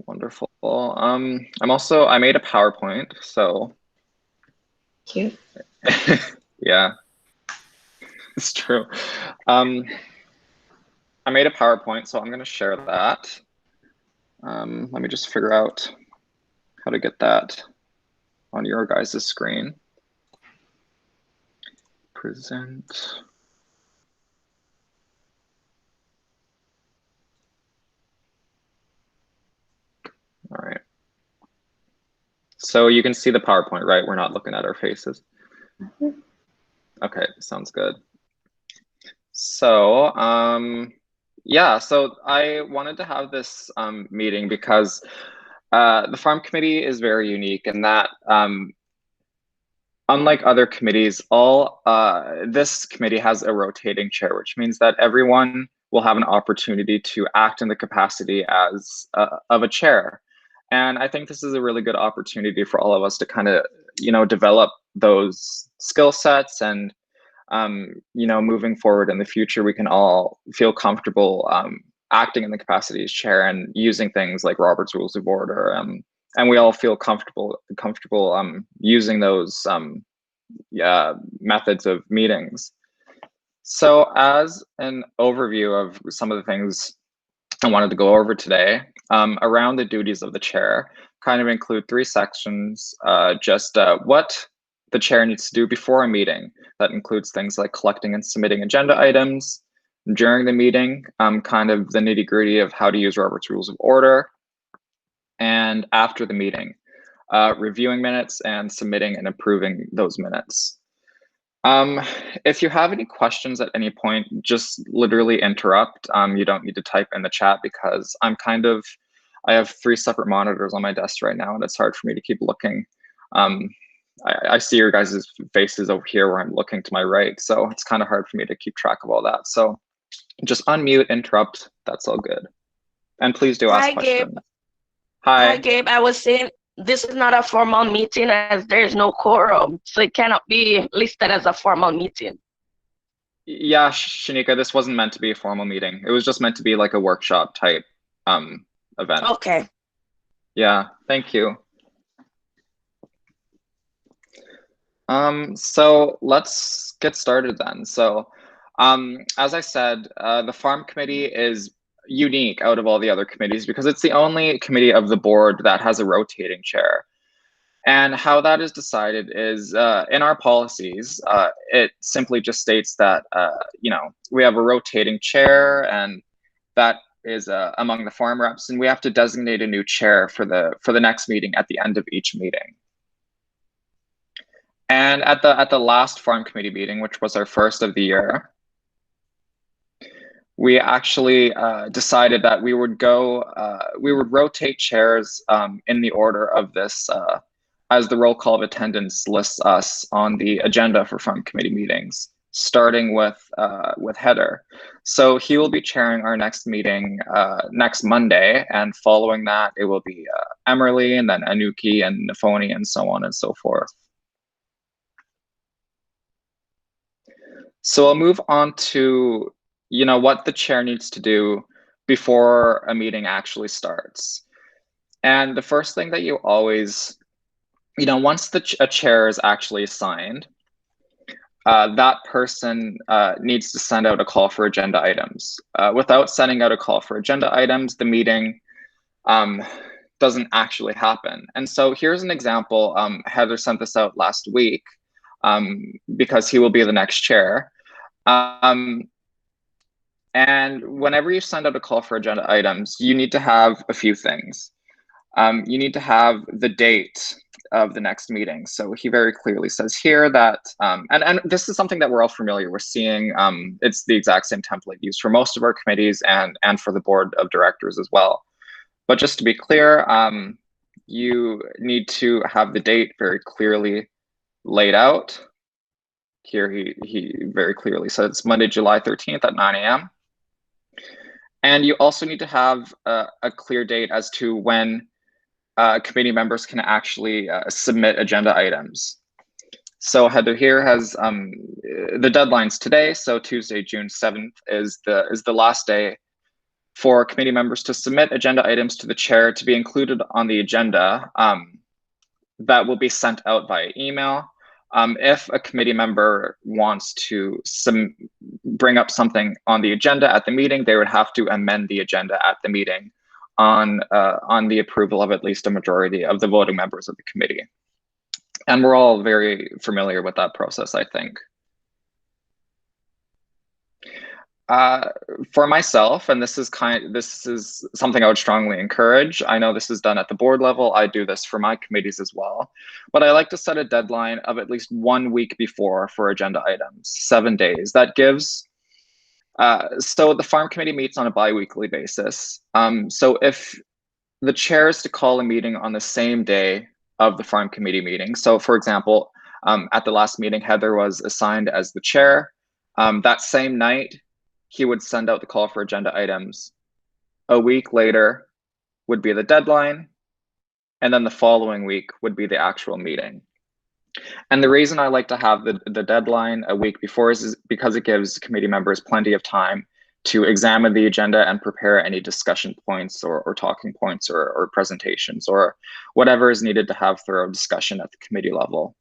Wonderful. I made a PowerPoint, so Cute. yeah, it's true. Um, I made a PowerPoint, so I'm gonna share that. Let me just figure out how to get that on your guys' screen. Present. All right. So you can see the PowerPoint, right? We're not looking at our faces. Okay, sounds good. So, yeah, so I wanted to have this meeting because the farm committee is very unique in that, unlike other committees, all this committee has a rotating chair, which means that everyone will have an opportunity to act in the capacity as of a chair. And I think this is a really good opportunity for all of us to kind of, develop those skill sets and moving forward in the future, we can all feel comfortable acting in the capacity as chair and using things like Robert's Rules of Order. And we all feel comfortable using those methods of meetings. So, as an overview of some of the things I wanted to go over today, around the duties of the chair, kind of include three sections. Just what the chair needs to do before a meeting. That includes things like collecting and submitting agenda items during the meeting, kind of the nitty gritty of how to use Robert's Rules of Order, and after the meeting, reviewing minutes and submitting and approving those minutes. Um, if you have any questions at any point, just literally interrupt. You don't need to type in the chat because I have three separate monitors on my desk right now, and it's hard for me to keep looking. Um, I see your guys' faces over here where I'm looking to my right, so it's kind of hard for me to keep track of all that. So just unmute, interrupt, that's all good. And please do ask Hi, Gabe. questions. Hi, Hi. Gabe. I was saying this is not a formal meeting as there is no quorum, so it cannot be listed as a formal meeting. Yeah, Shanika, this wasn't meant to be a formal meeting. It was just meant to be like a workshop type event. Okay. Yeah, thank you. So let's get started then. So, as I said, the farm committee is unique out of all the other committees because it's the only committee of the board that has a rotating chair. And how that is decided is in our policies, it simply just states that, we have a rotating chair and that is among the farm reps, and we have to designate a new chair for the next meeting at the end of each meeting. And at the last farm committee meeting, which was our first of the year, we actually decided that we would rotate chairs in the order of this, as the roll call of attendance lists us on the agenda for farm committee meetings, starting with Heather. So he will be chairing our next meeting next Monday, and following that, it will be Emerly, and then Anuki and Nafoni, and so on and so forth. So I'll move on to, what the chair needs to do before a meeting actually starts. And the first thing that you always, once a chair is actually assigned, that person needs to send out a call for agenda items. Without sending out a call for agenda items, the meeting doesn't actually happen. And so here's an example. Heather sent this out last week because he will be the next chair. Um, and whenever you send out a call for agenda items, you need to have a few things. You need to have the date of the next meeting. So he very clearly says here that, and this is something that we're all familiar with seeing. It's the exact same template used for most of our committees and for the board of directors as well. But just to be clear, you need to have the date very clearly laid out. Here he very clearly says Monday, July 13th at 9 a.m. And you also need to have a clear date as to when committee members can actually submit agenda items. So Heather here has the deadlines today. So Tuesday, June 7th is the last day for committee members to submit agenda items to the chair to be included on the agenda that will be sent out via email. If a committee member wants to bring up something on the agenda at the meeting, they would have to amend the agenda at the meeting on the approval of at least a majority of the voting members of the committee. And we're all very familiar with that process, I think. For myself, and this is something I would strongly encourage. I know this is done at the board level. I do this for my committees as well, but I like to set a deadline of at least 1 week before for agenda items, 7 days. That gives, so the farm committee meets on a bi-weekly basis. So if the chair is to call a meeting on the same day of the farm committee meeting, so for example, at the last meeting, Heather was assigned as the chair. That same night, he would send out the call for agenda items. A week later would be the deadline, and then the following week would be the actual meeting. And the reason I like to have the deadline a week before is because it gives committee members plenty of time to examine the agenda and prepare any discussion points or talking points or presentations or whatever is needed to have thorough discussion at the committee level.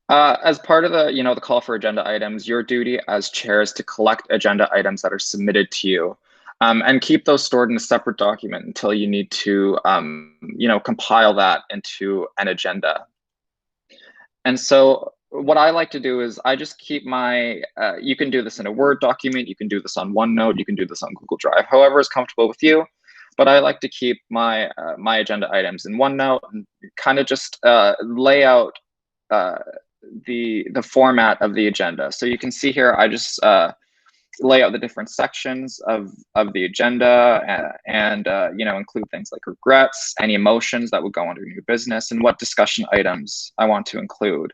As part of the call for agenda items, your duty as chair is to collect agenda items that are submitted to you, and keep those stored in a separate document until you need to, compile that into an agenda. And so what I like to do is I just keep my, you can do this in a Word document, you can do this on OneNote, you can do this on Google Drive, however is comfortable with you. But I like to keep my my agenda items in OneNote and kind of just lay out the format of the agenda. So you can see here, I just lay out the different sections of the agenda and include things like regrets, any emotions that would go under new business, and what discussion items I want to include.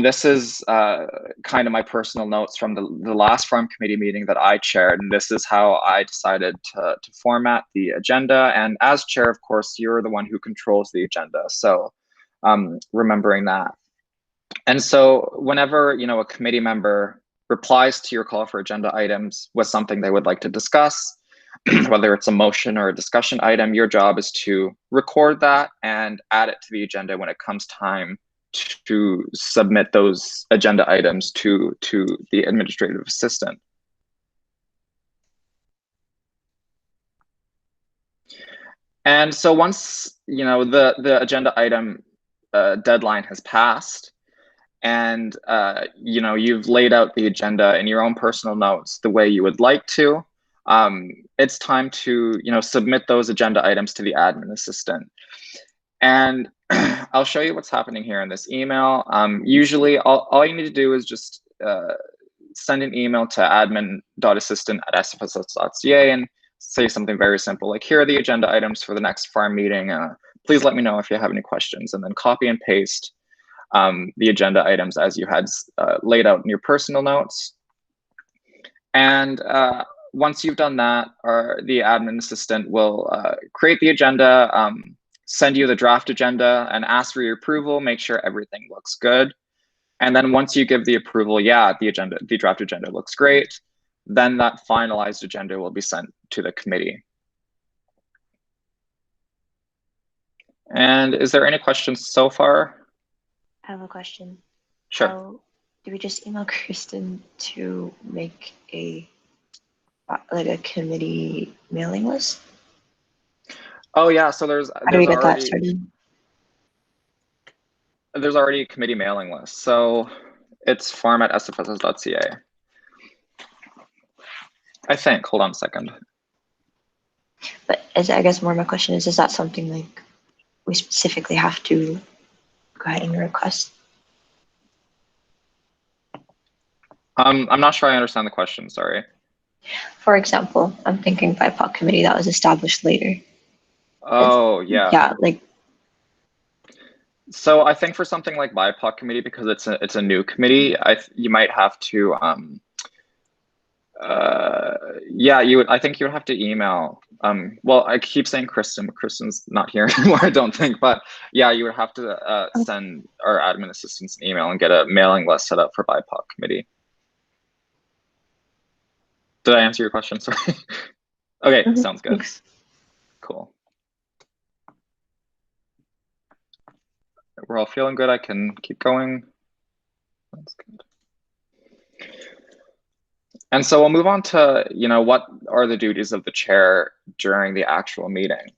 This is kind of my personal notes from the last farm committee meeting that I chaired, and this is how I decided to format the agenda. And as chair, of course, you're the one who controls the agenda, so remembering that. And so whenever a committee member replies to your call for agenda items with something they would like to discuss, whether it's a motion or a discussion item, your job is to record that and add it to the agenda when it comes time to submit those agenda items to the administrative assistant. And so once the agenda item deadline has passed, and you've laid out the agenda in your own personal notes the way you would like to, it's time to submit those agenda items to the admin assistant. And I'll show you what's happening here in this email. Usually all you need to do is just send an email to admin.assistant@sfss.ca and say something very simple like, here are the agenda items for the next farm meeting. Please let me know if you have any questions, and then copy and paste the agenda items as you had laid out in your personal notes. And once you've done that, the admin assistant will create the agenda, send you the draft agenda, and ask for your approval, make sure everything looks good. And then once you give the approval, yeah, the draft agenda looks great, then that finalized agenda will be sent to the committee. And is there any questions so far? I have a question. Sure. Do we just email Kristen to make a committee mailing list? Oh yeah, so there's How do we get that started? There's already a committee mailing list. So it's farm@sfss.ca. I think, hold on a second. But I guess more my question is that something like we specifically have to go ahead and request? I'm not sure I understand the question, sorry. For example, I'm thinking BIPOC committee that was established later. Oh, yeah. Yeah, like. So I think for something like BIPOC committee, because it's a new committee, you might have to, I think you would have to email Well, I keep saying Kristen, but Kristen's not here anymore, I don't think. But yeah, you would have to send our admin assistants an email and get a mailing list set up for BIPOC committee. Did I answer your question? Sorry. Okay, sounds good. Thanks. Cool. We're all feeling good. I can keep going. That's good. And so we'll move on to, what are the duties of the chair during the actual meeting?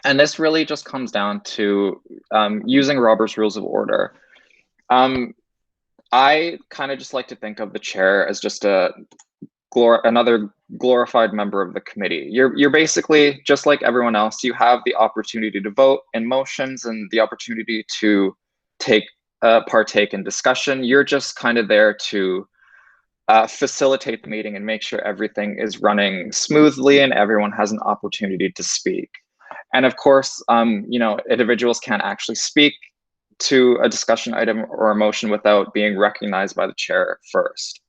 And this really just comes down to using Robert's Rules of Order. I kind of just like to think of the chair as just another glorified member of the committee. You're basically just like everyone else. You have the opportunity to vote in motions and the opportunity to partake in discussion. You're just kind of there to facilitate the meeting and make sure everything is running smoothly and everyone has an opportunity to speak. And of course, individuals can't actually speak to a discussion item or a motion without being recognized by the chair first.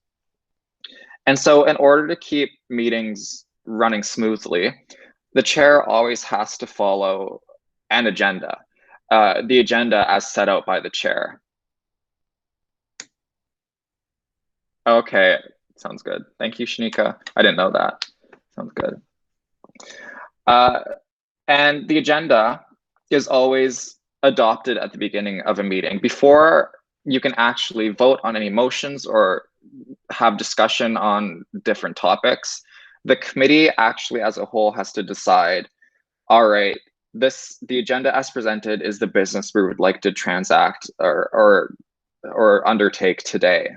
And so in order to keep meetings running smoothly, the chair always has to follow an agenda, the agenda as set out by the chair. Okay, sounds good. Thank you, Shanika. I didn't know that. Sounds good. And the agenda is always adopted at the beginning of a meeting. Before you can actually vote on any motions or have discussion on different topics, the committee actually as a whole has to decide, all right, the agenda as presented is the business we would like to transact or undertake today.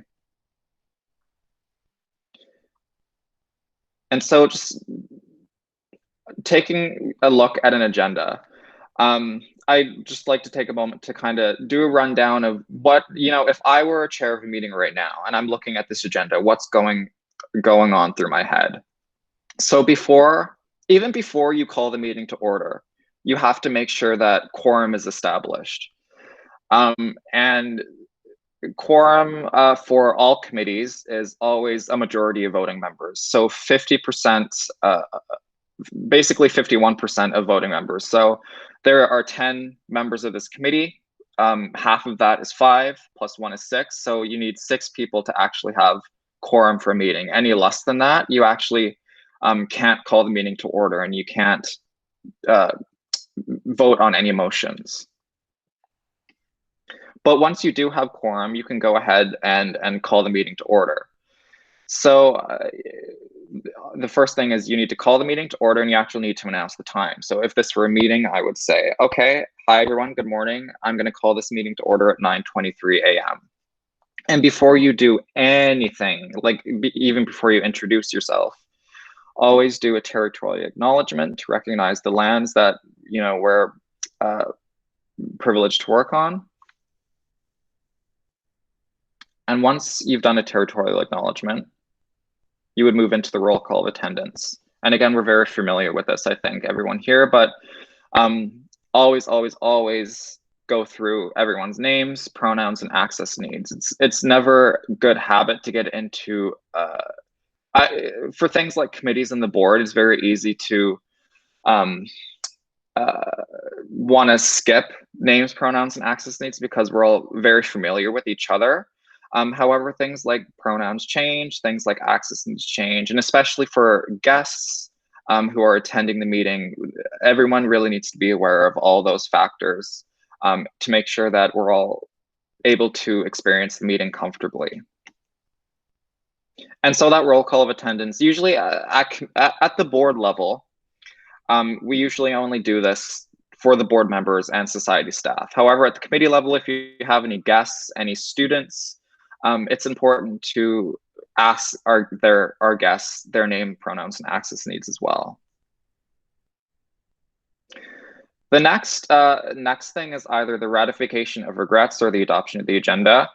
And so just taking a look at an agenda, I'd just like to take a moment to kind of do a rundown of what, if I were a chair of a meeting right now and I'm looking at this agenda, what's going on through my head. So even before you call the meeting to order, you have to make sure that quorum is established. And quorum for all committees is always a majority of voting members. So 50%, basically 51% of voting members. So there are 10 members of this committee. Half of that is 5, plus 1 is 6. So you need 6 people to actually have quorum for a meeting. Any less than that, you actually can't call the meeting to order and you can't vote on any motions. But once you do have quorum, you can go ahead and call the meeting to order. So the first thing is you need to call the meeting to order and you actually need to announce the time. So if this were a meeting, I would say, okay, hi everyone, good morning. I'm going to call this meeting to order at 9:23 a.m. And before you do anything, like even before you introduce yourself, always do a territorial acknowledgement to recognize the lands that, we're privileged to work on. And once you've done a territorial acknowledgement, you would move into the roll call of attendance. And again, we're very familiar with this, I think, everyone here, but always, always, always go through everyone's names, pronouns, and access needs. It's never a good habit to get into, for things like committees and the board, it's very easy to want to skip names, pronouns, and access needs because we're all very familiar with each other. However, things like pronouns change, things like access needs change, and especially for guests who are attending the meeting, everyone really needs to be aware of all those factors to make sure that we're all able to experience the meeting comfortably. And so that roll call of attendance, usually at the board level, we usually only do this for the board members and society staff. However, at the committee level, if you have any guests, any students, it's important to ask our guests their name, pronouns, and access needs as well. The next thing is either the ratification of regrets or the adoption of the agenda.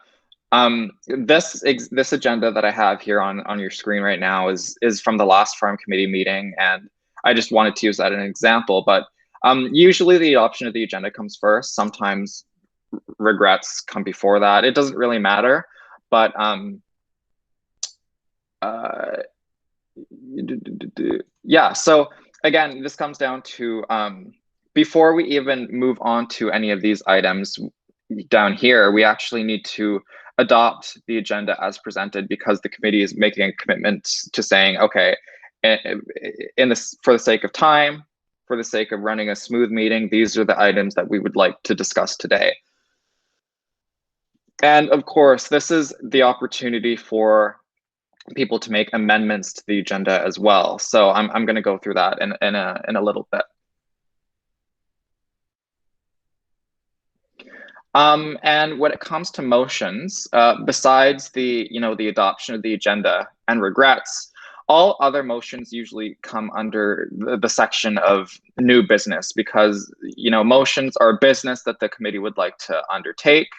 This agenda that I have here on your screen right now is from the last farm committee meeting, and I just wanted to use that as an example. But usually the adoption of the agenda comes first. Sometimes regrets come before that. It doesn't really matter. But yeah, so again, this comes down to before we even move on to any of these items down here, we actually need to adopt the agenda as presented, because the committee is making a commitment to saying, okay, for the sake of time, for the sake of running a smooth meeting, these are the items that we would like to discuss today. And of course, this is the opportunity for people to make amendments to the agenda as well. So I'm going to go through that in a little bit. And when it comes to motions, besides the adoption of the agenda and regrets, all other motions usually come under the section of new business, because motions are business that the committee would like to undertake.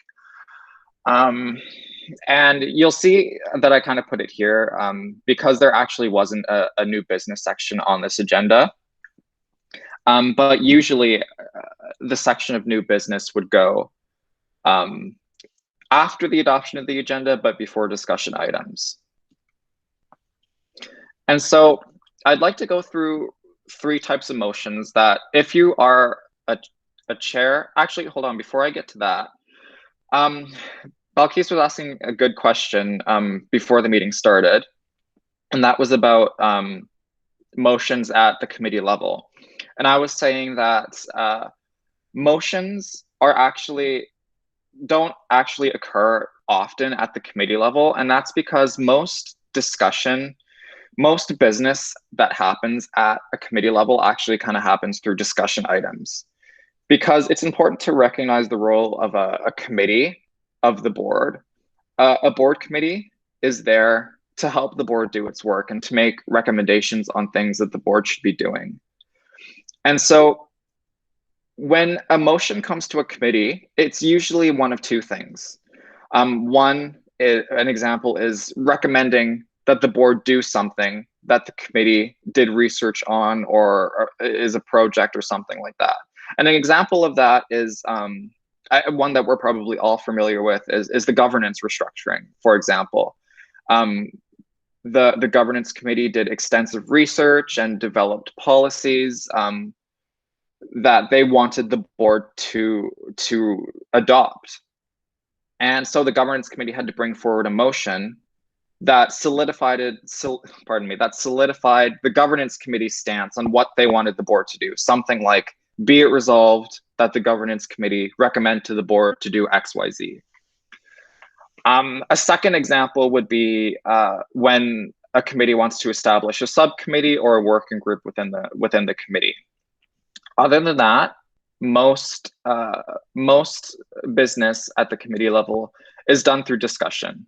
And you'll see that I kind of put it here because there actually wasn't a new business section on this agenda. But usually the section of new business would go after the adoption of the agenda, but before discussion items. And so I'd like to go through 3 types of motions that if you are a chair, actually, hold on, before I get to that, Balkis was asking a good question before the meeting started, and that was about motions at the committee level. And I was saying that motions don't actually occur often at the committee level, and that's because most business that happens at a committee level actually kind of happens through discussion items, because it's important to recognize the role of a committee of the board. A board committee is there to help the board do its work and to make recommendations on things that the board should be doing. And so when a motion comes to a committee, it's usually one of 2 things. An example is recommending that the board do something that the committee did research on, or is a project or something like that. And an example of that is one that we're probably all familiar with is the governance restructuring, for example. The governance committee did extensive research and developed policies that they wanted the board to adopt. And so the governance committee had to bring forward a motion that solidified the governance committee's stance on what they wanted the board to do. Something like, be it resolved that the governance committee recommend to the board to do XYZ. A second example would be when a committee wants to establish a subcommittee or a working group within the committee. Other than that, most business at the committee level is done through discussion.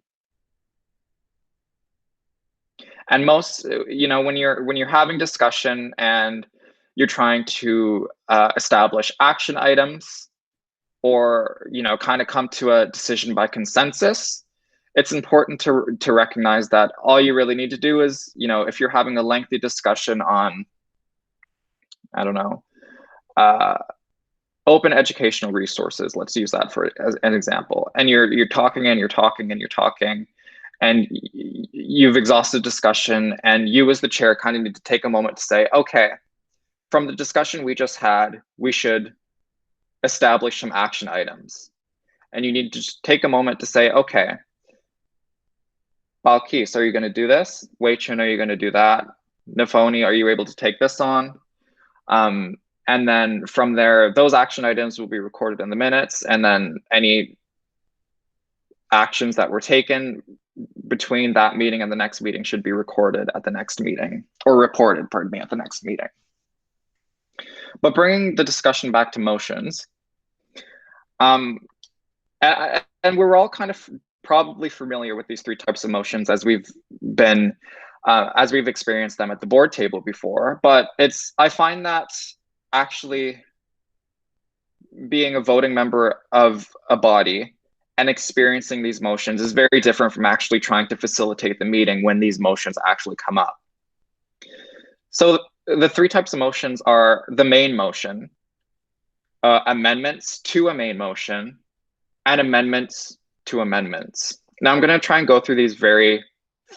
And when you're having discussion and you're trying to establish action items, or kind of come to a decision by consensus, it's important to recognize that all you really need to do is, if you're having a lengthy discussion on, I don't know, open educational resources, let's use that as an example, and you're talking and you're talking and you're talking, and you've exhausted discussion, and you as the chair kind of need to take a moment to say, okay, from the discussion we just had, we should establish some action items. And you need to just take a moment to say, okay, Balkis, are you going to do this? Wei-Chun, are you going to do that? Nafoni, are you able to take this on? And then from there, those action items will be recorded in the minutes, and then any actions that were taken between that meeting and the next meeting should be recorded at the next meeting, or reported, pardon me, at the next meeting. But bringing the discussion back to motions, and we're all kind of probably familiar with these 3 types of motions as we've experienced them at the board table before. But I find that actually being a voting member of a body and experiencing these motions is very different from actually trying to facilitate the meeting when these motions actually come up. So the 3 types of motions are the main motion, amendments to a main motion, and amendments to amendments. Now I'm going to try and go through these very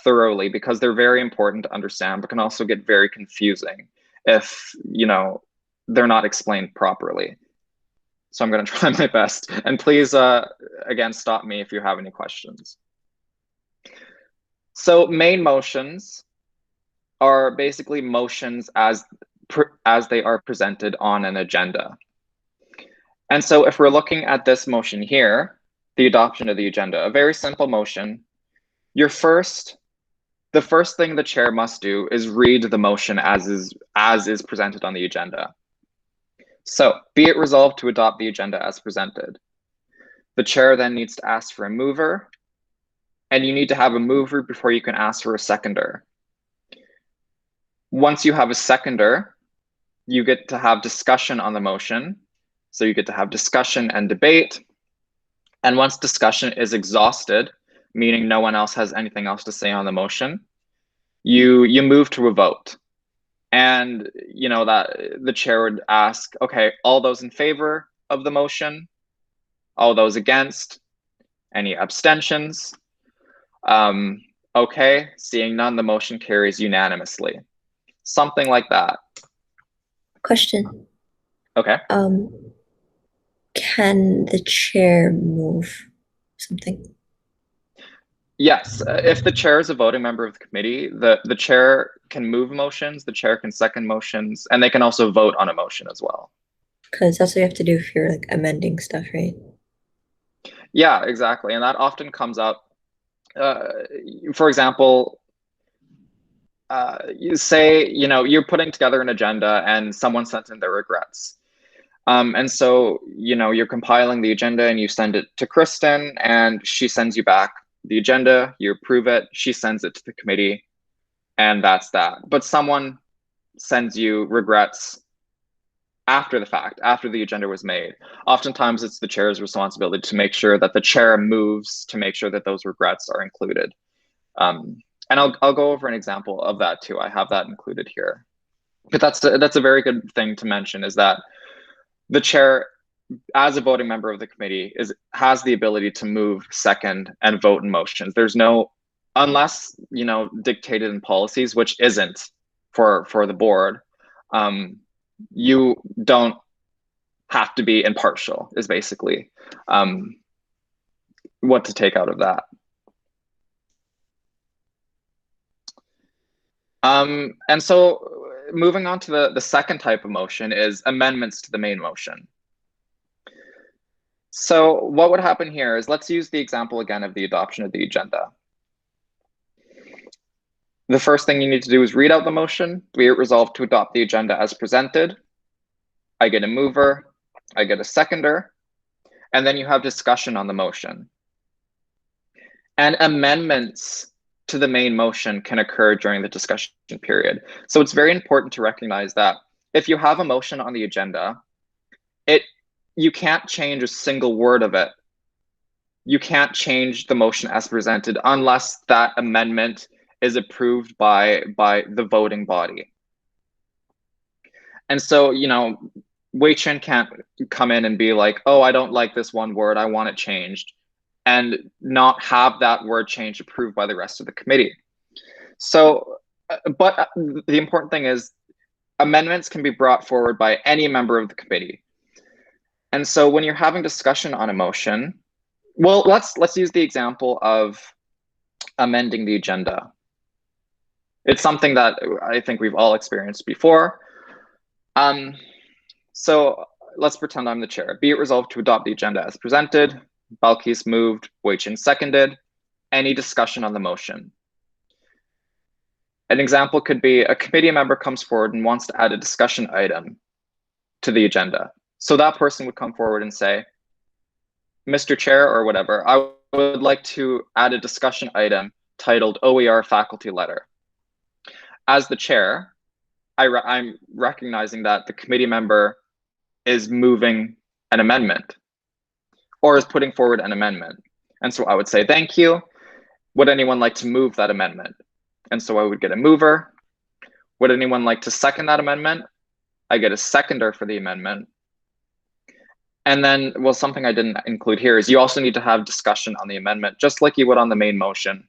thoroughly because they're very important to understand, but can also get very confusing if, you know, they're not explained properly. So I'm going to try my best. And please, again, stop me if you have any questions. So main motions are basically motions as they are presented on an agenda. And so if we're looking at this motion here, the adoption of the agenda, a very simple motion, the first thing the chair must do is read the motion as is presented on the agenda. So be it resolved to adopt the agenda as presented. The chair then needs to ask for a mover, and you need to have a mover before you can ask for a seconder. Once you have a seconder, you get to have discussion on the motion. So you get to have discussion and debate. And once discussion is exhausted, meaning no one else has anything else to say on the motion, you move to a vote. And you know that the chair would ask, okay, all those in favor of the motion, all those against, any abstentions? Okay, seeing none, the motion carries unanimously. Something like that. Question. Okay. Can the chair move something? Yes, if the chair is a voting member of the committee, the chair can move motions, the chair can second motions, and they can also vote on a motion as well. Because that's what you have to do if you're like amending stuff, right? Yeah, exactly. And that often comes up. For example, you say, you know, you're putting together an agenda and someone sent in their regrets. And so, you know, you're compiling the agenda and you send it to Kristen and she sends you back the agenda, you approve it, she sends it to the committee, and that's that. But someone sends you regrets after the fact, after the agenda was made. Oftentimes it's the chair's responsibility to make sure that the chair moves to make sure that those regrets are included. And I'll go over an example of that too. I have that included here. But that's a very good thing to mention, is that the chair, as a voting member of the committee, has the ability to move, second, and vote in motions. There's no, unless, you know, dictated in policies, which isn't for the board, you don't have to be impartial, is basically what to take out of that. And so moving on to the second type of motion is amendments to the main motion. So what would happen here is, let's use the example again of the adoption of the agenda. The first thing you need to do is read out the motion. Be it resolved to adopt the agenda as presented. I get a mover, I get a seconder, and then you have discussion on the motion. And amendments to the main motion can occur during the discussion period. So it's very important to recognize that if you have a motion on the agenda, you can't change a single word of it. You can't change the motion as presented unless that amendment is approved by the voting body. And so, you know, Wei Chin can't come in and be like, oh, I don't like this one word, I want it changed, and not have that word change approved by the rest of the committee. So, but the important thing is, amendments can be brought forward by any member of the committee. And so when you're having discussion on a motion, well, let's use the example of amending the agenda. It's something that I think we've all experienced before. So let's pretend I'm the chair. Be it resolved to adopt the agenda as presented. Balkis moved, Wei Chin seconded. Any discussion on the motion? An example could be a committee member comes forward and wants to add a discussion item to the agenda. So that person would come forward and say, Mr. Chair, or whatever, I would like to add a discussion item titled OER faculty letter. As the chair, I'm recognizing that the committee member is moving an amendment or is putting forward an amendment. And so I would say, thank you. Would anyone like to move that amendment? And so I would get a mover. Would anyone like to second that amendment? I get a seconder for the amendment. And then, well, something I didn't include here is you also need to have discussion on the amendment, just like you would on the main motion.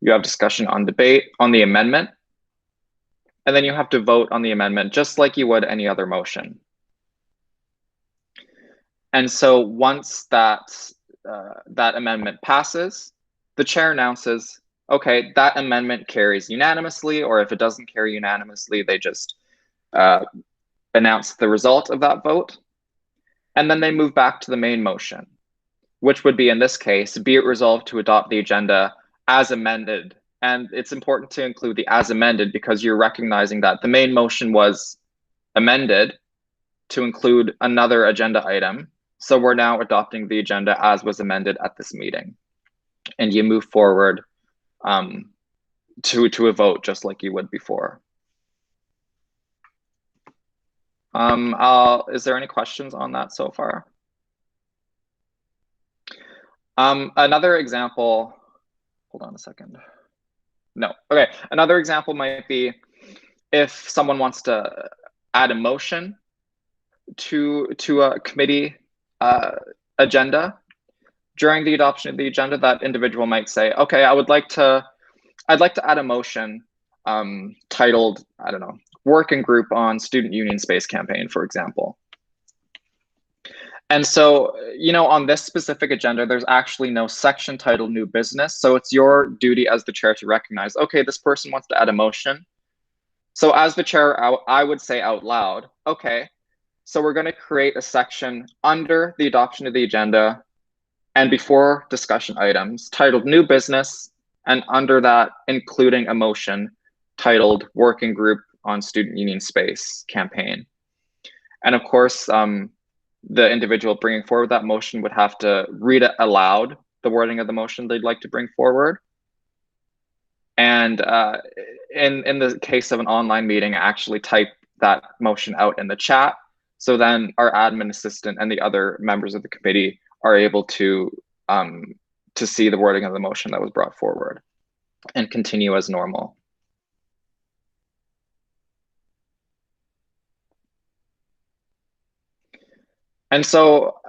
You have discussion on debate on the amendment. and then you have to vote on the amendment just like you would any other motion. And so once that amendment passes, the chair announces, okay, that amendment carries unanimously, or if it doesn't carry unanimously, they just announce the result of that vote. And then they move back to the main motion, which would be, in this case, be it resolved to adopt the agenda as amended. And it's important to include the as amended because you're recognizing that the main motion was amended to include another agenda item. So we're now adopting the agenda as was amended at this meeting. And you move forward to a vote just like you would before. Is there any questions on that so far? Another example, hold on a second. No, okay. Another example might be if someone wants to add a motion to a committee agenda. During the adoption of the agenda, that individual might say, okay, I'd like to add a motion titled, I don't know, Working Group on Student Union Space Campaign, for example. And so, you know, on this specific agenda, there's actually no section titled New Business. So it's your duty as the chair to recognize, okay, this person wants to add a motion. So as the chair, I would say out loud, okay, so we're going to create a section under the adoption of the agenda and before discussion items titled New Business, and under that, including a motion titled Working Group on Student Union Space Campaign. And of course, the individual bringing forward that motion would have to read it aloud, the wording of the motion they'd like to bring forward. And in the case of an online meeting, actually type that motion out in the chat. So then our admin assistant and the other members of the committee are able to see the wording of the motion that was brought forward and continue as normal. And so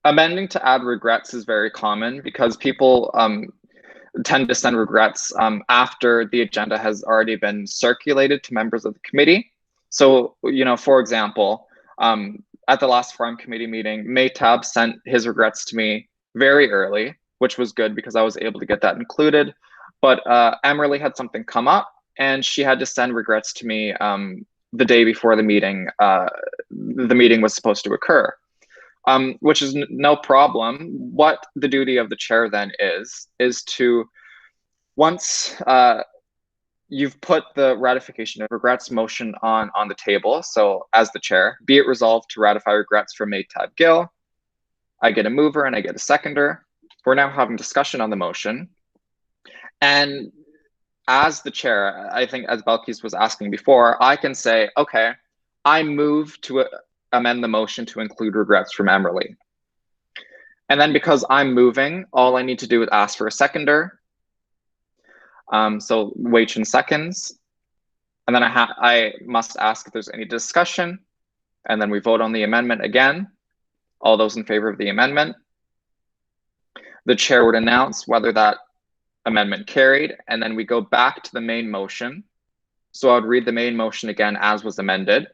amending to add regrets is very common because people tend to send regrets after the agenda has already been circulated to members of the committee. So, you know, for example, at the last Forum Committee meeting, Maytab sent his regrets to me very early, which was good because I was able to get that included. But Emerly had something come up and she had to send regrets to me the day before the meeting was supposed to occur, which is no problem. What the duty of the chair then is to, once you've put the ratification of regrets motion on the table, so as the chair, be it resolved to ratify regrets for Maytab Gill. I get a mover and I get a seconder. We're now having discussion on the motion. And as the chair, I think as Balkis was asking before, I can say, okay, I move to amend the motion to include regrets from Emerly. And then because I'm moving, all I need to do is ask for a seconder. So Wei-Chun seconds. And then I must ask if there's any discussion. And then we vote on the amendment again. All those in favor of the amendment. The chair would announce whether that amendment carried, and then we go back to the main motion. So I would read the main motion again as was amended,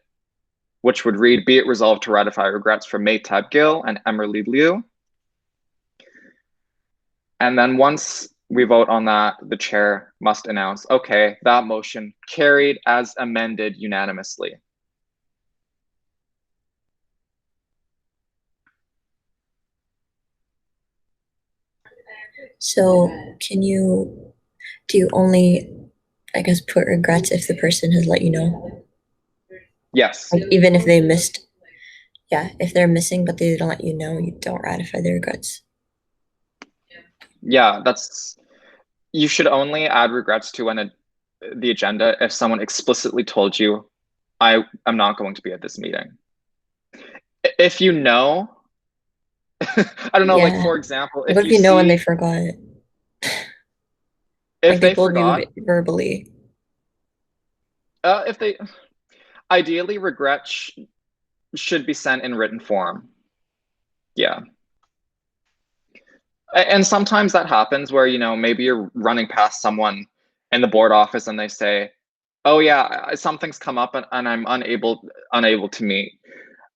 which would read, be it resolved to ratify regrets for Maytab Gill and Emerly Liu. And then once we vote on that, the chair must announce, okay, that motion carried as amended unanimously. So do you only, I guess, put regrets if the person has let you know? Yes. Like even if they missed, yeah, if they're missing but they don't let you know, you don't ratify the regrets. Yeah, you should only add regrets to the agenda if someone explicitly told you, I'm not going to be at this meeting. If you know, I don't know, Yeah. like for example, What if you know and they forgot? If like they told forgot, me verbally. Ideally regrets should be sent in written form. Yeah. And sometimes that happens where, you know, maybe you're running past someone in the board office and they say, oh yeah, something's come up and I'm unable to meet.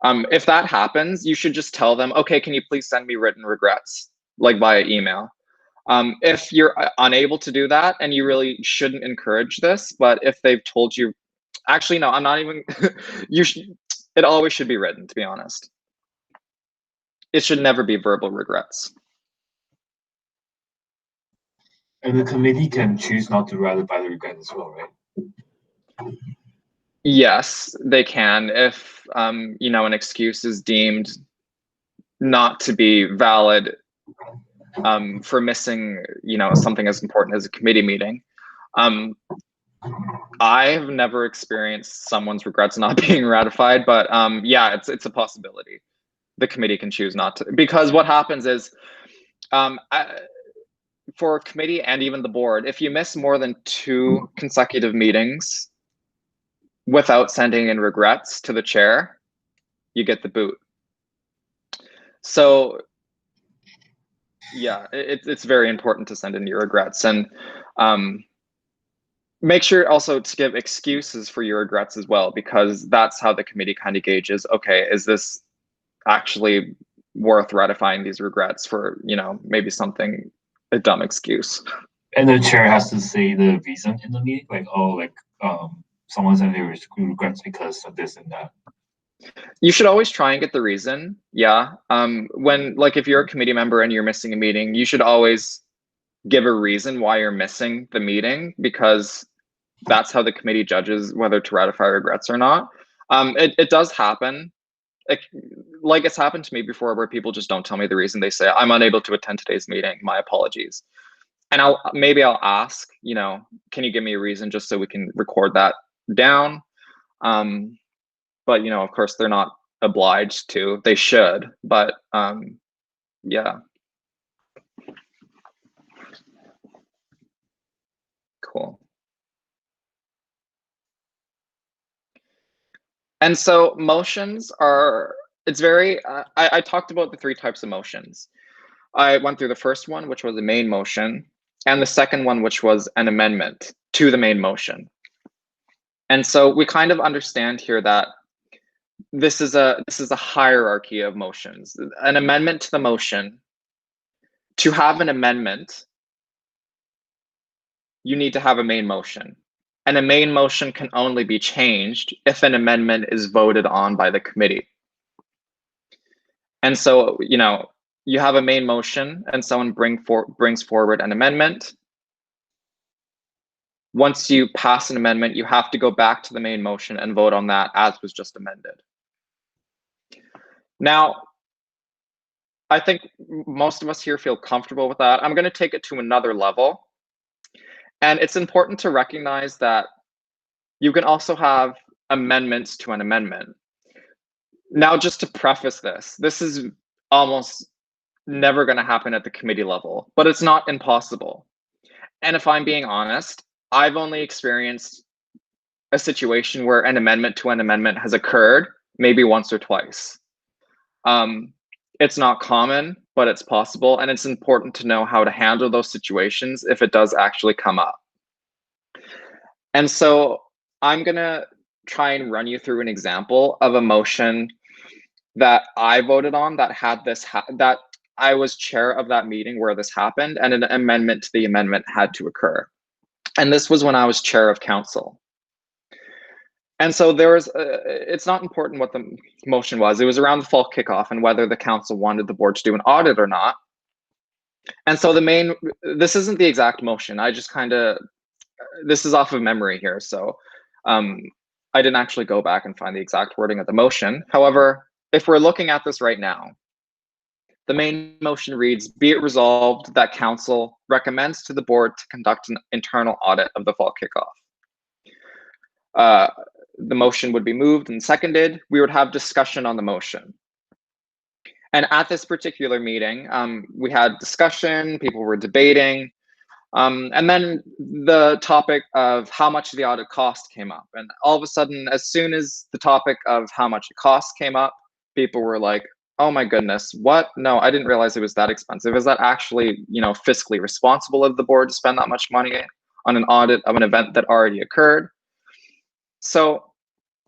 If that happens, you should just tell them, okay, can you please send me written regrets, like via email. If you're unable to do that, and you really shouldn't encourage this, but if they've told you, actually, no, I'm not even, it always should be written, to be honest. It should never be verbal regrets. And the committee can choose not to ratify the regret as well, right? Yes, they can if you know, an excuse is deemed not to be valid for missing, you know, something as important as a committee meeting. I have never experienced someone's regrets not being ratified, but yeah, it's a possibility. The committee can choose not to, because what happens is for a committee and even the board, if you miss more than 2 consecutive meetings without sending in regrets to the chair, you get the boot. So yeah, it's very important to send in your regrets, and make sure also to give excuses for your regrets as well, because that's how the committee kind of gauges, okay, is this actually worth ratifying these regrets for, you know, maybe something, a dumb excuse. And the chair has to say the reason in the meeting, like, oh, like someone said they were regrets because of this and that. You should always try and get the reason. Yeah. When, like, if you're a committee member and you're missing a meeting, you should always give a reason why you're missing the meeting, because that's how the committee judges whether to ratify regrets or not. It does happen. Like it's happened to me before, where people just don't tell me the reason. They say, I'm unable to attend today's meeting, my apologies. And I'll ask, you know, can you give me a reason, just so we can record that down? But, you know, of course they're not obliged to. They should, but yeah. Cool. And so motions are, it's very, I talked about the 3 types of motions. I went through the first one, which was a main motion, and the second one, which was an amendment to the main motion. And so we kind of understand here that this is a hierarchy of motions. An amendment to the motion, to have an amendment, you need to have a main motion. And a main motion can only be changed if an amendment is voted on by the committee. And so, you know, you have a main motion and someone brings forward an amendment. Once you pass an amendment, you have to go back to the main motion and vote on that as was just amended. Now, I think most of us here feel comfortable with that. I'm going to take it to another level. And it's important to recognize that you can also have amendments to an amendment. Now, just to preface this, this is almost never going to happen at the committee level, but it's not impossible. And if I'm being honest, I've only experienced a situation where an amendment to an amendment has occurred maybe once or twice. It's not common, but it's possible, and it's important to know how to handle those situations if it does actually come up. And so I'm gonna try and run you through an example of a motion that I voted on that had this, that I was chair of that meeting where this happened, and an amendment to the amendment had to occur. And this was when I was chair of council. And so there was, it's not important what the motion was. It was around the fall kickoff and whether the council wanted the board to do an audit or not. And so this isn't the exact motion. I just kind of, this is off of memory here. So I didn't actually go back and find the exact wording of the motion. However, if we're looking at this right now, the main motion reads, be it resolved that council recommends to the board to conduct an internal audit of the fall kickoff. The motion would be moved and seconded. We would have discussion on the motion. And at this particular meeting, we had discussion, people were debating, and then the topic of how much the audit cost came up. And all of a sudden, as soon as the topic of how much it cost came up, people were like, oh my goodness, what? No, I didn't realize it was that expensive. Is that actually, you know, fiscally responsible of the board to spend that much money on an audit of an event that already occurred. So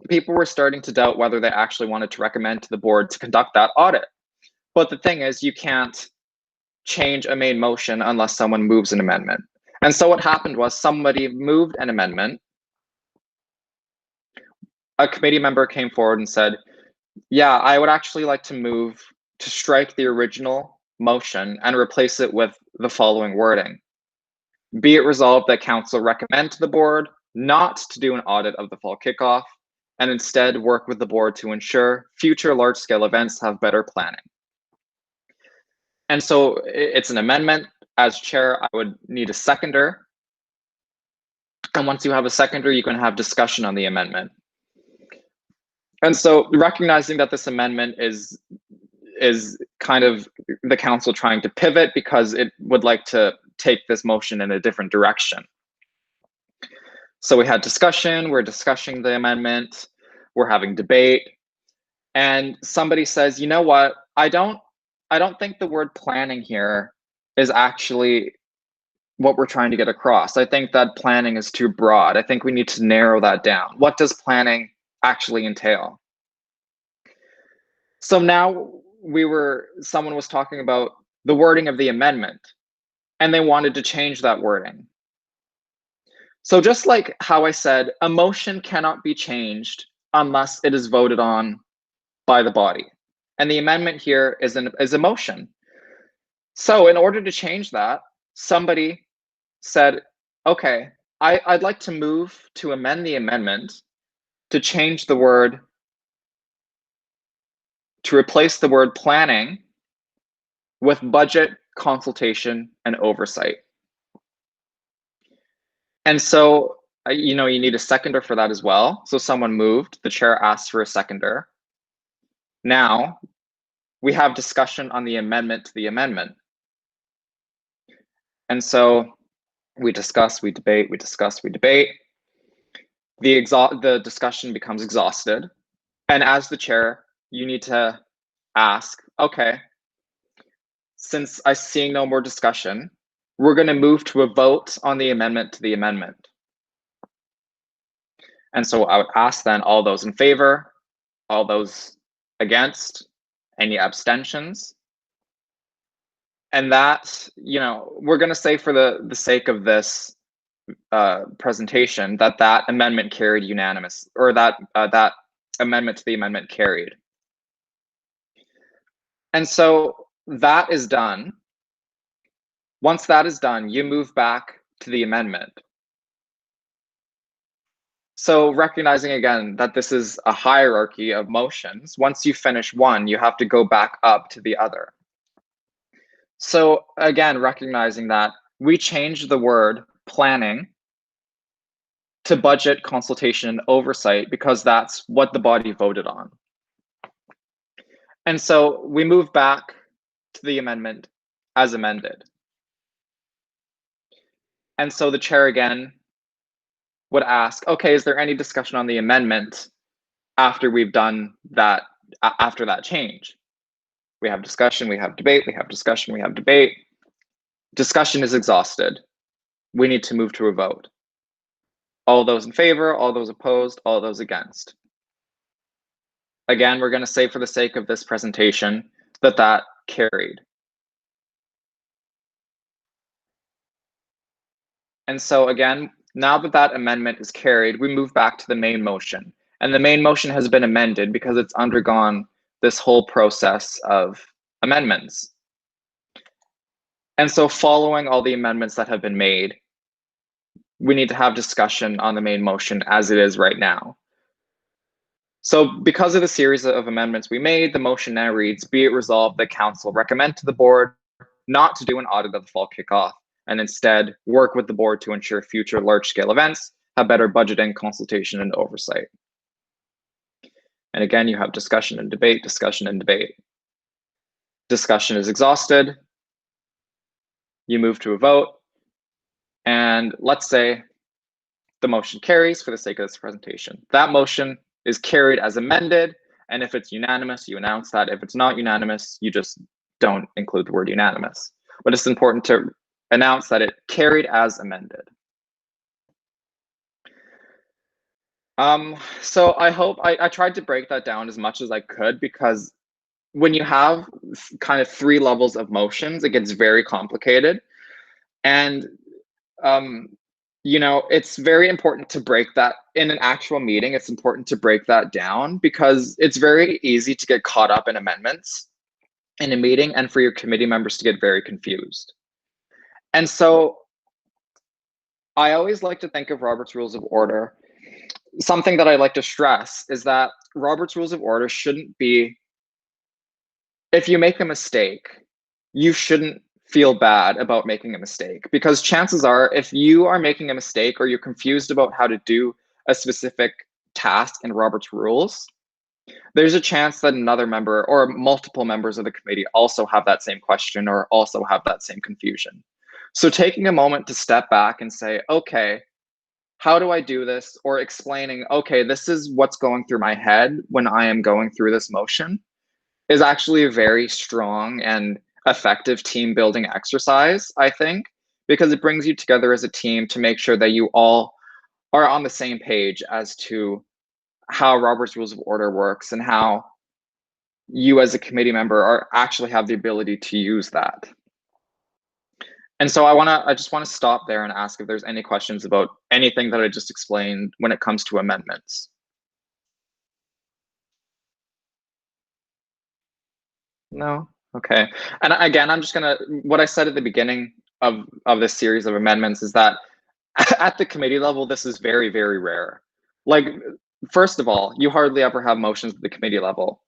people were starting to doubt whether they actually wanted to recommend to the board to conduct that audit. But the thing is, you can't change a main motion unless someone moves an amendment. And so what happened was somebody moved an amendment. A committee member came forward and said, yeah, I would actually like to move to strike the original motion and replace it with the following wording. Be it resolved that council recommend to the board not to do an audit of the fall kickoff and instead work with the board to ensure future large-scale events have better planning. And so it's an amendment. As chair, I would need a seconder. And once you have a seconder, you can have discussion on the amendment. And so recognizing that this amendment is kind of the council trying to pivot because it would like to take this motion in a different direction. So we had discussion, we're discussing the amendment, we're having debate, and somebody says, you know what, I don't think the word planning here is actually what we're trying to get across. I think that planning is too broad. I think we need to narrow that down. What does planning actually entail? So now someone was talking about the wording of the amendment, and they wanted to change that wording. So just like how I said, a motion cannot be changed unless it is voted on by the body. And the amendment here is a motion. So in order to change that, somebody said, okay, I'd like to move to amend the amendment to change the word, to replace the word planning with budget, consultation, and oversight. And so, you need a seconder for that as well. So someone moved, the chair asked for a seconder. Now we have discussion on the amendment to the amendment. And so we discuss, we debate, we discuss, we debate. The discussion becomes exhausted. And as the chair, you need to ask, okay, since I'm seeing no more discussion, we're going to move to a vote on the amendment to the amendment. And so I would ask then all those in favor, all those against, any abstentions. And that, we're going to say for the sake of this presentation that amendment carried unanimous, or that amendment to the amendment carried. And so that is done. Once that is done, you move back to the amendment. So recognizing again that this is a hierarchy of motions, once you finish one, you have to go back up to the other. So again, recognizing that we changed the word planning to budget, consultation, and oversight because that's what the body voted on. And so we move back to the amendment as amended. And so the chair again would ask, okay, is there any discussion on the amendment after we've done that, after that change? We have discussion, we have debate, we have discussion, we have debate. Discussion is exhausted. We need to move to a vote. All those in favor, all those opposed, all those against. Again, we're going to say for the sake of this presentation that carried. And so again, now that amendment is carried, we move back to the main motion. And the main motion has been amended because it's undergone this whole process of amendments. And so following all the amendments that have been made, we need to have discussion on the main motion as it is right now. So because of the series of amendments we made, the motion now reads, be it resolved that council recommend to the board not to do an audit of the fall kickoff and instead work with the board to ensure future large-scale events have better budgeting, consultation, and oversight. And again, you have discussion and debate, discussion and debate. Discussion is exhausted. You move to a vote. And let's say the motion carries for the sake of this presentation. That motion is carried as amended. And if it's unanimous, you announce that. If it's not unanimous, you just don't include the word unanimous. But it's important to announce that it carried as amended. So I tried to break that down as much as I could, because when you have kind of 3 levels of motions, it gets very complicated. And um, it's very important to break that in an actual meeting. It's important to break that down, because it's very easy to get caught up in amendments in a meeting and for your committee members to get very confused. And so I always like to think of Robert's Rules of Order. Something that I like to stress is that Robert's Rules of Order shouldn't be, if you make a mistake, you shouldn't feel bad about making a mistake, because chances are, if you are making a mistake or you're confused about how to do a specific task in Robert's Rules, there's a chance that another member or multiple members of the committee also have that same question or also have that same confusion. So taking a moment to step back and say, okay, how do I do this? Or explaining, okay, this is what's going through my head when I am going through this motion, is actually a very strong and effective team building exercise, I think, because it brings you together as a team to make sure that you all are on the same page as to how Robert's Rules of Order works and how you as a committee member are actually have the ability to use that. And so I just want to stop there and ask if there's any questions about anything that I just explained when it comes to amendments. No? Okay. And again, I'm just gonna, what I said at the beginning of this series of amendments is that at the committee level, this is very, very rare. Like, first of all, you hardly ever have motions at the committee level,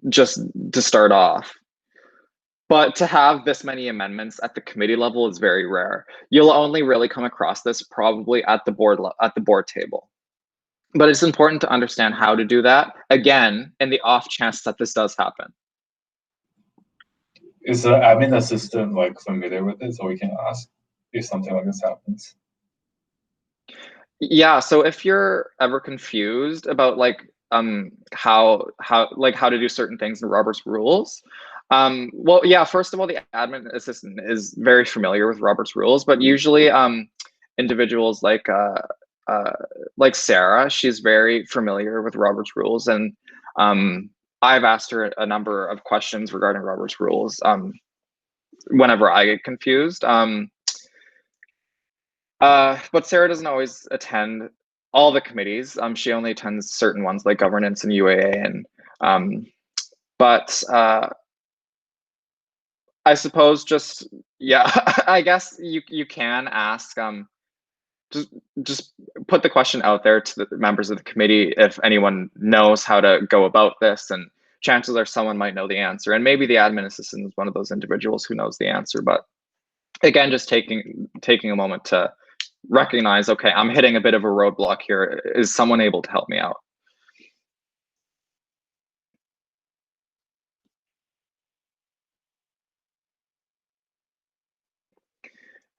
just to start off. But to have this many amendments at the committee level is very rare. You'll only really come across this probably at the board table. But it's important to understand how to do that, again, in the off chance that this does happen. Is the admin assistant like familiar with it, so we can ask if something like this happens? Yeah, so if you're ever confused about like how to do certain things in Robert's Rules, well, yeah, first of all, the admin assistant is very familiar with Robert's Rules, but usually individuals like Sarah, she's very familiar with Robert's Rules, and I've asked her a number of questions regarding Robert's Rules whenever I get confused. But Sarah doesn't always attend all the committees. She only attends certain ones like governance and UAA, and but I suppose just, yeah, I guess you can ask, just put the question out there to the members of the committee if anyone knows how to go about this, and chances are someone might know the answer, and maybe the admin assistant is one of those individuals who knows the answer. But again, just taking a moment to recognize, okay, I'm hitting a bit of a roadblock here. Is someone able to help me out?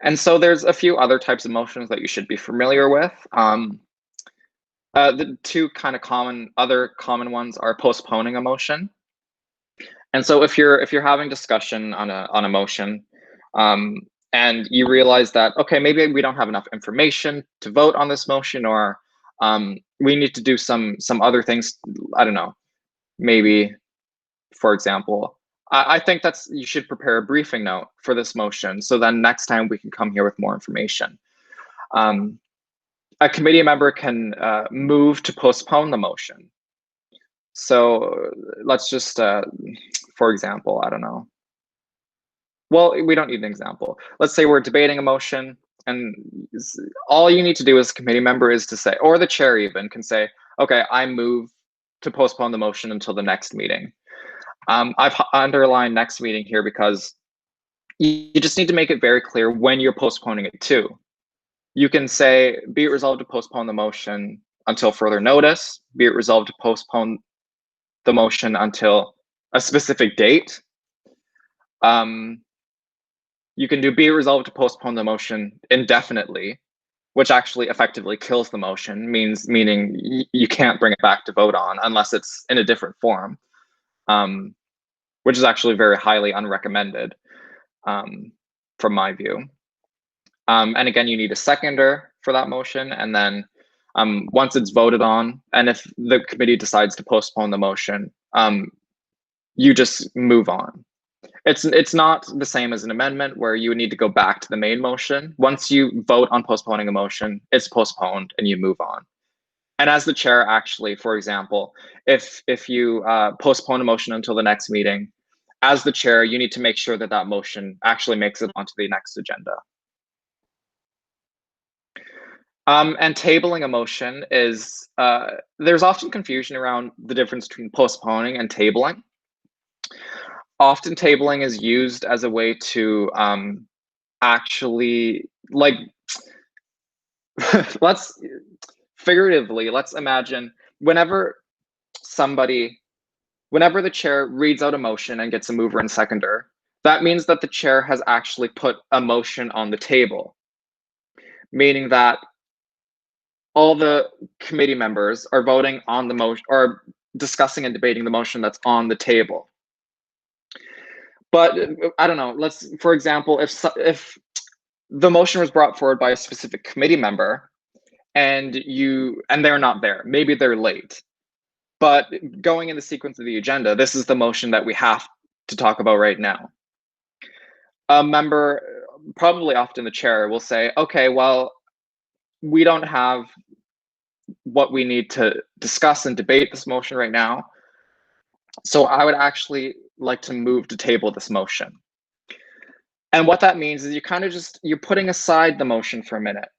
And so there's a few other types of motions that you should be familiar with. The two kind of other common ones are postponing a motion. And so if you're having discussion on a motion, and you realize that, okay, maybe we don't have enough information to vote on this motion, or we need to do some other things. I don't know, maybe, for example, I think you should prepare a briefing note for this motion, so then next time we can come here with more information. A committee member can move to postpone the motion. So let's just, for example, I don't know. Well, we don't need an example. Let's say we're debating a motion, and all you need to do as a committee member is to say, or the chair even can say, okay, I move to postpone the motion until the next meeting. I've underlined next meeting here because you just need to make it very clear when you're postponing it to. You can say, be it resolved to postpone the motion until further notice, be it resolved to postpone the motion until a specific date. You can do be it resolved to postpone the motion indefinitely, which actually effectively kills the motion, meaning you can't bring it back to vote on unless it's in a different form, which is actually very highly unrecommended from my view. And again, you need a seconder for that motion, and then once it's voted on, and if the committee decides to postpone the motion, you just move on. It's not the same as an amendment where you would need to go back to the main motion. Once you vote on postponing a motion, it's postponed and you move on. And as the chair, actually, for example, if you postpone a motion until the next meeting, as the chair, you need to make sure that that motion actually makes it onto the next agenda. And tabling a motion is, there's often confusion around the difference between postponing and tabling. Often tabling is used as a way to actually, like, let's imagine whenever the chair reads out a motion and gets a mover and seconder, that means that the chair has actually put a motion on the table, meaning that all the committee members are voting on the motion or discussing and debating the motion that's on the table. But I don't know, for example, if the motion was brought forward by a specific committee member and they're not there, maybe they're late, but going in the sequence of the agenda, this is the motion that we have to talk about right now. A member, probably often the chair, will say, okay, well, we don't have what we need to discuss and debate this motion right now, so I would actually like to move to table this motion. And what that means is you're putting aside the motion for a minute.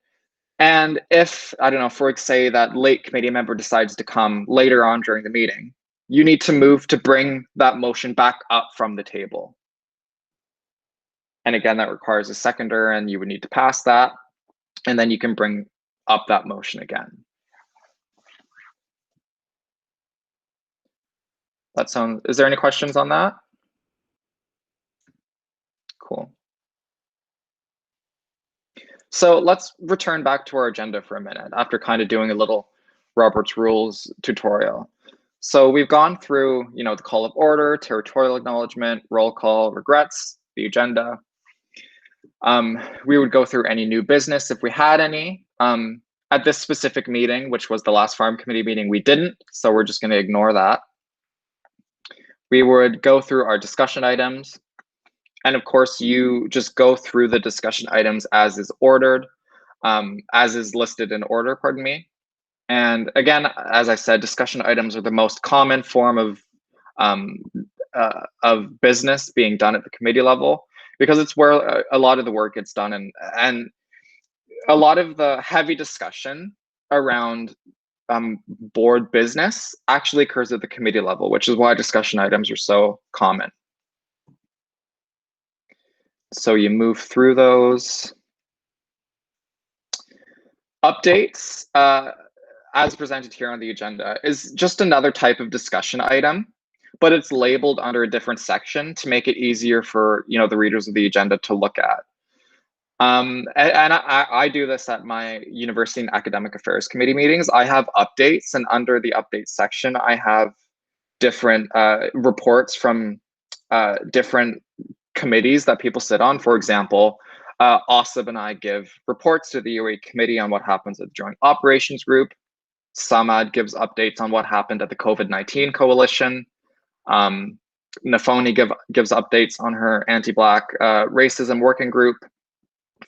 And if, I don't know, for say that late committee member decides to come later on during the meeting, you need to move to bring that motion back up from the table. And again, that requires a seconder, and you would need to pass that. And then you can bring up that motion again. Is there any questions on that? Cool. So let's return back to our agenda for a minute after kind of doing a little Robert's Rules tutorial. So we've gone through, the call of order, territorial acknowledgement, roll call, regrets, the agenda. We would go through any new business if we had any. At this specific meeting, which was the last farm committee meeting, we didn't, so we're just going to ignore that. We would go through our discussion items. And of course, you just go through the discussion items as is ordered, as is listed in order, pardon me. And again, as I said, discussion items are the most common form of business being done at the committee level, because it's where a lot of the work gets done, and a lot of the heavy discussion around board business actually occurs at the committee level, which is why discussion items are so common. So you move through those. Updates, as presented here on the agenda, is just another type of discussion item, but it's labeled under a different section to make it easier for the readers of the agenda to look at. And I do this at my University and Academic Affairs Committee meetings. I have updates, and under the updates section, I have different reports from different committees that people sit on. For example, Asib and I give reports to the UAE committee on what happens at the Joint Operations Group. Samad gives updates on what happened at the COVID-19 coalition. Nafoni gives updates on her anti-Black racism working group,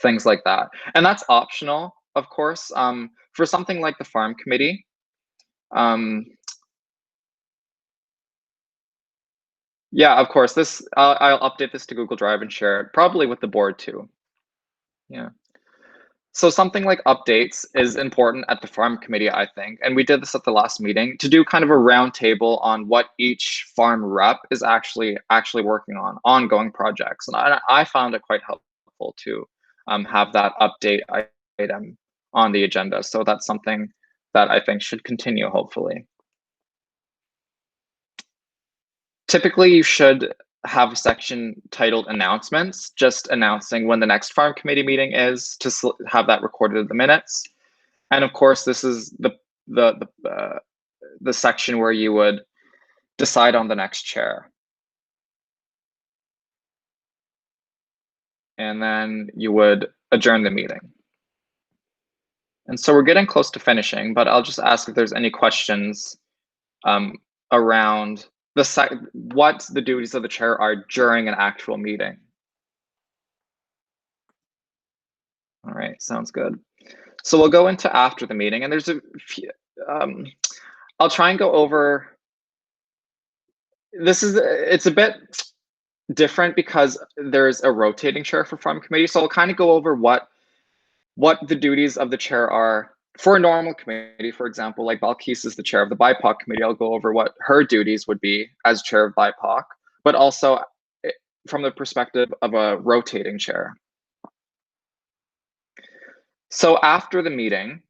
things like that. And that's optional, of course, for something like the farm committee. Yeah, of course, I'll update this to Google Drive and share it, probably with the board too. Yeah. So something like updates is important at the farm committee, I think, and we did this at the last meeting, to do kind of a round table on what each farm rep is actually working on, ongoing projects. And I found it quite helpful to have that update item on the agenda. So that's something that I think should continue, hopefully. Typically, you should have a section titled announcements, just announcing when the next farm committee meeting is, to have that recorded in the minutes. And of course, this is the section where you would decide on the next chair. And then you would adjourn the meeting. And so we're getting close to finishing, but I'll just ask if there's any questions around what the duties of the chair are during an actual meeting. All right, sounds good. So we'll go into after the meeting, and there's a few, I'll try and go over, it's a bit different because there's a rotating chair for farm committee. So I'll kind of go over what the duties of the chair are for a normal committee. For example, like Balkis is the chair of the BIPOC committee. I'll go over what her duties would be as chair of BIPOC, but also from the perspective of a rotating chair. So after the meeting,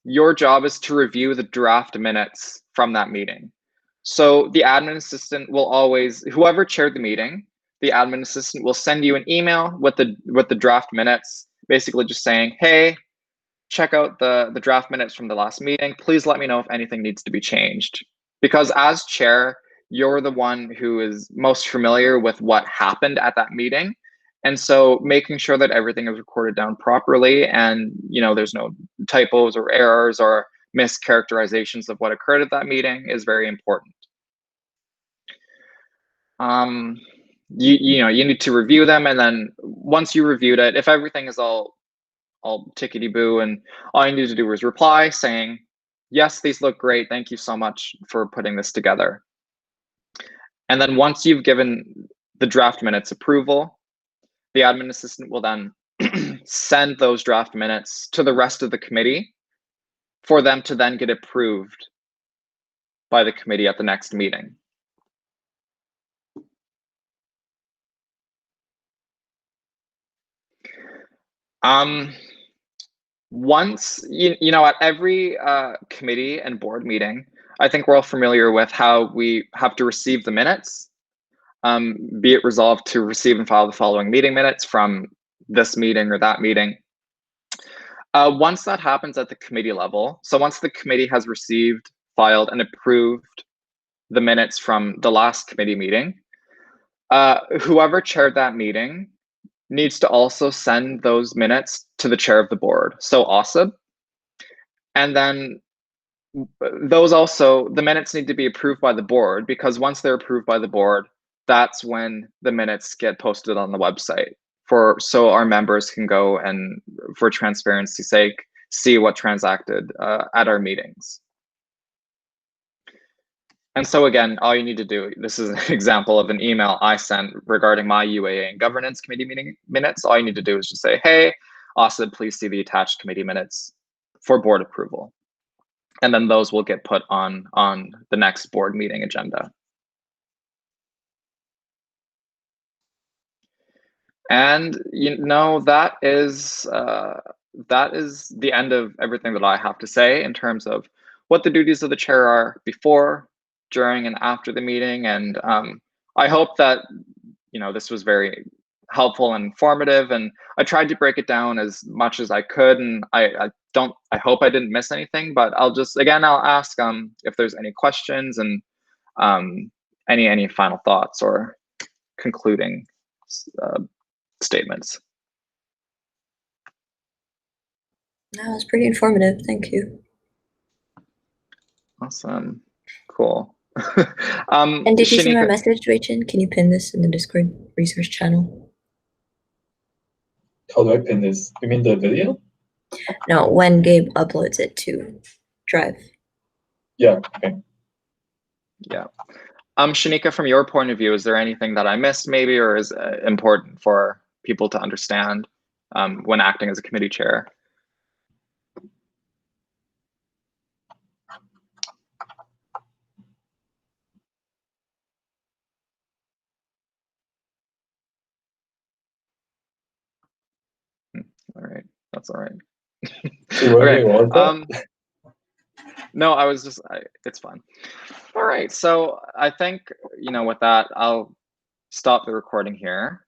your job is to review the draft minutes from that meeting. So the admin assistant will always, whoever chaired the meeting, the admin assistant will send you an email with the draft minutes, basically just saying, hey, check out the draft minutes from the last meeting. Please let me know if anything needs to be changed. Because as chair, you're the one who is most familiar with what happened at that meeting. And so making sure that everything is recorded down properly and there's no typos or errors or mischaracterizations of what occurred at that meeting is very important. You need to review them, and then once you reviewed it, if everything is all tickety-boo, and all you need to do is reply saying, yes, these look great, thank you so much for putting this together. And then once you've given the draft minutes approval, the admin assistant will then send those draft minutes to the rest of the committee for them to then get approved by the committee at the next meeting. Once, at every committee and board meeting, I think we're all familiar with how we have to receive the minutes. Be it resolved to receive and file the following meeting minutes from this meeting or that meeting. Once that happens at the committee level, so once the committee has received, filed, and approved the minutes from the last committee meeting, whoever chaired that meeting needs to also send those minutes to the chair of the board, so Asib. And then the minutes need to be approved by the board, because once they're approved by the board, that's when the minutes get posted on the website so our members can go and, for transparency's sake, see what transacted at our meetings. And so again, all you need to do, this is an example of an email I sent regarding my UAA and governance committee meeting minutes. All you need to do is just say, hey, Asib, please see the attached committee minutes for board approval. And then those will get put on the next board meeting agenda. And that is the end of everything that I have to say in terms of what the duties of the chair are before, during, and after the meeting. And I hope that this was very helpful and informative, and I tried to break it down as much as I could, and I hope I didn't miss anything, but I'll ask if there's any questions and any final thoughts or concluding statements. That was pretty informative. Thank you. Awesome. Cool. And did you see my message, Rachel? Can you pin this in the Discord resource channel? How do I pin this? You mean the video? No, when Gabe uploads it to Drive. Yeah. Okay. Yeah. Shanika, from your point of view, is there anything that I missed maybe, or is important for people to understand when acting as a committee chair? All right, that's all right. Okay. No, I was just, it's fun. All right, so I think, with that, I'll stop the recording here.